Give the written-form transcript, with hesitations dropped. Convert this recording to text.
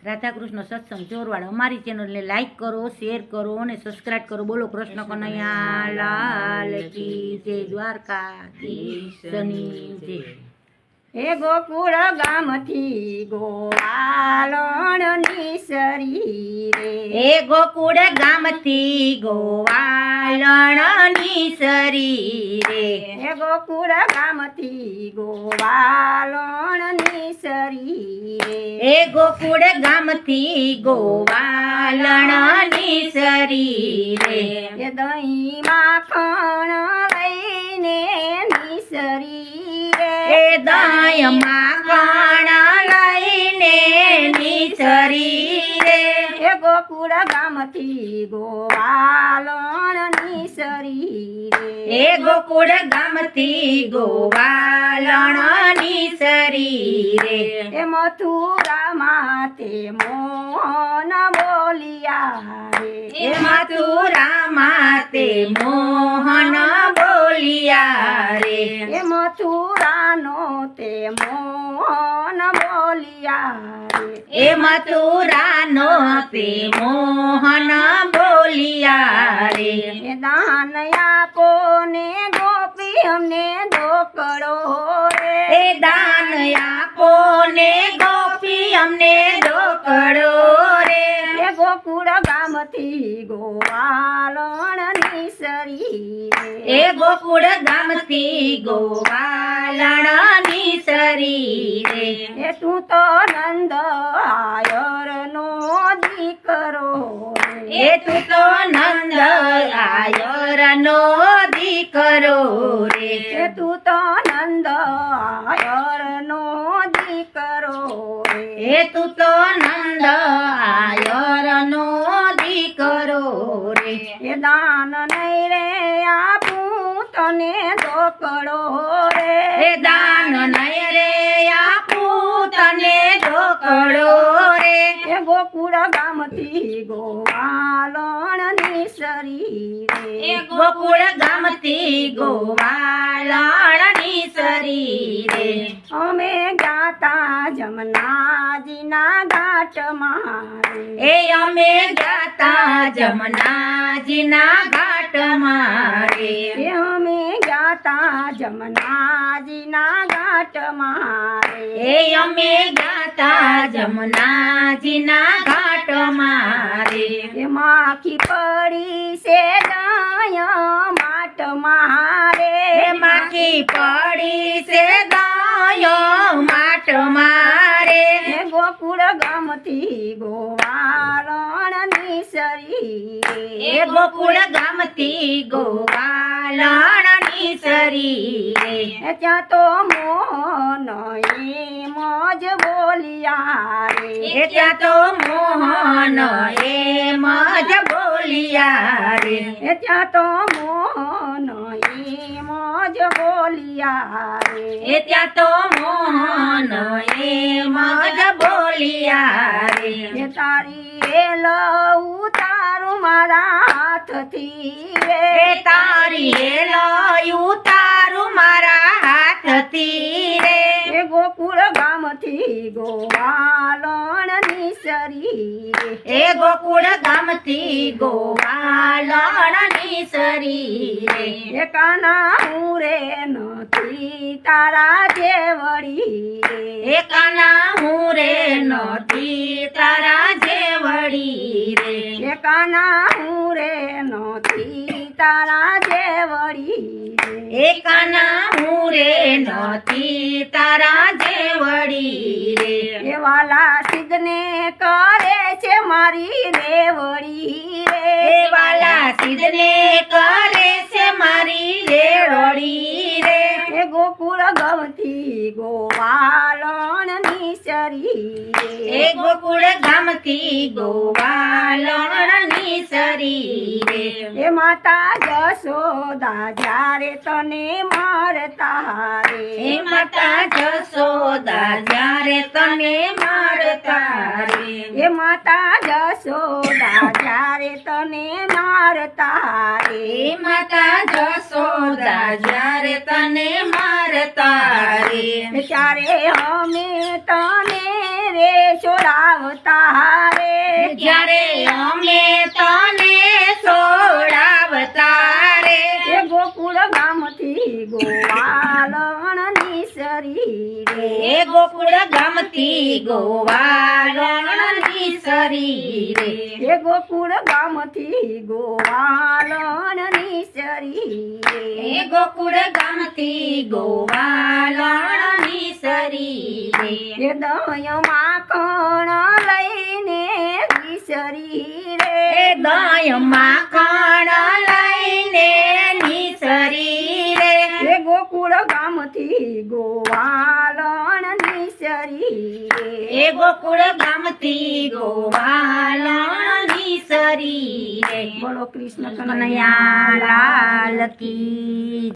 રાધાકૃષ્ણ સત્સંગ ચોરવાડ અમારી ચેનલને લાઈક કરો, શેર કરો અને સબસ્ક્રાઇબ કરો. બોલો કૃષ્ણ કનૈયા લાલ કી જય, દ્વારકાધીશની જય. હે ગોકુળ ગામથી ગોવાલણની સરી રે, હે ગોકુળ ગામથી ગોવાલણની સરી રે, હે ગોકુળ ગામથી ગોવાલણની સરી રે, હે ગોકુળ ગામથી ગોવાલણની સરી રે, હે દહીં માખણ લઈને નિસરી રે, હે દહીં માખણ લઈને નિસરી રે, હે ગોકુળ ગામથી ગોવાલણની સરી રે, હે ગોકુળ ગામથી ગોવાલણની સરી રે, હે મથુરામાં તે મોહન બોલિયા રે, હે મથુરામાં તે મોહન બોલિયા રે, હે મથુરાનો તે મોહન બોલિયા રે, હે મથુરાનો તે મોહન બોલિયા રે, હે દાન આપો ને ગોપી અમને ધોકડો રે, હે દાન આપો ને ગોપી અમને ધોકડો રે, હે ગોકુળ ગામથી ગોવાલણની સરી રે, હે ગોકુળ ગામથી ગોવાલણની સરી રે, હે તું તો નંદ આયરનો દીકરો રે, હે તું તો નંદ આયરનો દીકરો રે, હે તું તો નંદ આયરનો દીકરો રે, હે તું તો નંદ આયરનો દીકરો રે, હે દાન નહીં રે આપું તને ધોકડો રે, હે દાન નય રે આપું તને ધોકડો રે, હે ગોકુળ ગામથી ગોવાલણની સરી હે રે, ગોકુળ ગામથી ગોવાલણની સરી રે, અમે ગાતા જમનાજીના ઘાટ મારે, હે અમે ગાતા જમનાજીના ઘાટ મારે, હે અમે ગાતા જમનાજીના ઘાટ મારે, હે અમે ગાતા જમનાજીના ઘાટ મારે, હે માખી પડી છે ગાય માટ મારે, હે માખી પડી છે ગાયો માટ મારે, હે ગોકુળ ગામથી ગોવાલણની સરી રે, હે ગોકુળ ગામથી ગોવાલણની સરી રે, હે ત્યાં તો મોહન એમ જ બોલિયા રે, હે ત્યાં તો મોહન એમ જ બોલિયા રે, હે ત્યાં તો મોહન એમ જ બોલિયા રે, હે ત્યાં તો મોહન એમ જ બોલિયા રે, હે તારી એ લઉં તારું મારા હાથથી રે, હે તારી હેલાયું તારું મારા હાથથી રે, હે ગોકુળ ગામથી ગોવાલણની સરી રે, હે ગોકુળ ગામથી ગોવાલણની સરી રે, હે કાના હું રે નથી તારા જેવડી રે, હે કાના હું રે નથી તારા જેવડી રે, હે કાના હું રે નથી તારા જેવડી રે, હે કાના હું રે નથી તારા જેવડી રે, હે વાલા સિદ્ધને કરે છે મારી રેવડી રે, હે વાલા સિદ્ધને કરે છે મારી રેવડી રે, હે ગોકુળ ગામથી ગોવાલણની સરી હે રે, ગોકુળ ગામથી ગોવાલણની સરી રે, હે માતા જશોદા જ્યારે તને મારતા રે, હે માતા જશોદા જ્યારે તને મારતા રે, હે માતા જશોદા જ્યારે તને મારતા રે, હે માતા જશોદા જ્યારે તને મારતા રે, ત્યારે અમે તને રે છોડાવતા ગોકુળ ગામથી ગોવાલણની સરી રે એ ગોકુળ ગામથી ગોવાલણની સરી રે એ ગોકુળ ગામથી ગોવાલણની સરી રે એ દય માખણ લઈને વિસરી રે એ દય માખણ લઈને નિસરી રે એ ગોકુળ ગામથી ગોવાલણની સરી રે એ ગોકુળ ગામથી ગોવાલણની સરી રે બોલો કૃષ્ણ કનૈયા લાલ કી